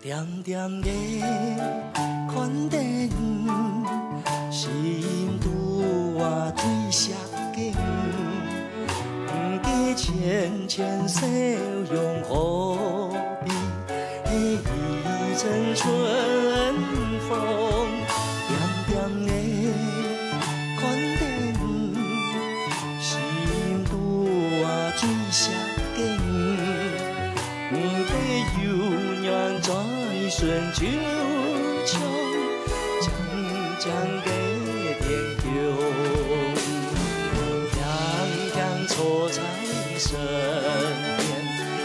点点的看电影，心拄我水色景，不计浅浅笑容何必？一阵春风，点点的看电影，心拄我水色景，不计幽怨在顺手唱，渐渐的天空，强强错在身边，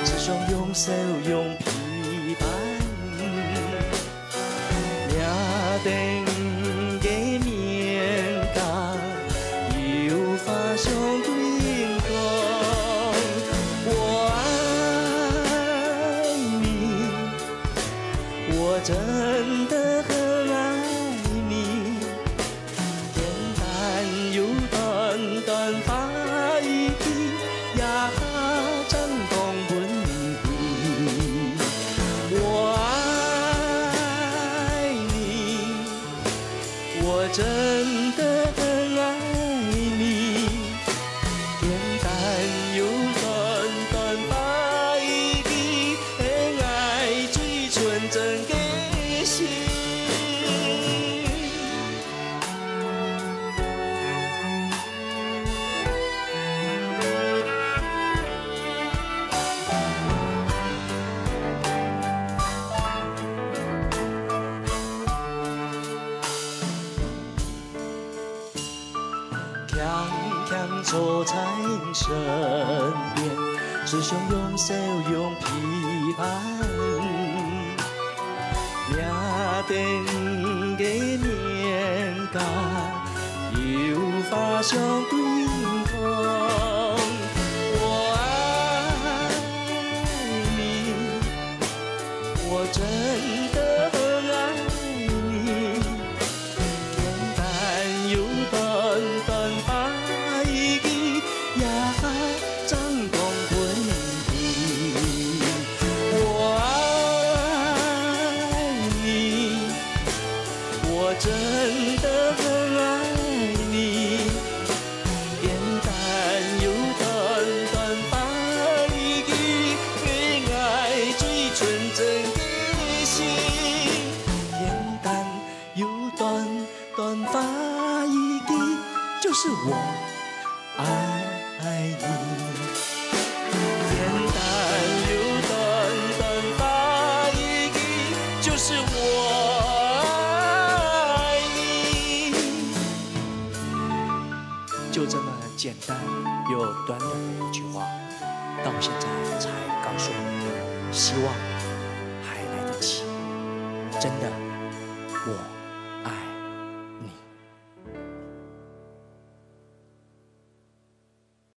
只想用手用琵琶，命定的面甲，又发上对光，我爱你。我真的很爱你，简单又短短发一记，也真讲本意。我爱你，我真的很爱你，简单又短短发一记，爱最纯真的心。强强坐在身边，只想用手用琵琶，命定的面甲，又发上对光。我爱你，我真的很爱你，简单又短短发一记，也真讲本意。我爱你，我真的很爱你，简单又短短发一记，爱最纯真的心。简单又短短发一记，就是我爱你。简单又短短发一记，就是我爱你。就这么简单又短短的一句话，到现在才告诉你，希望还来得及。真的，我。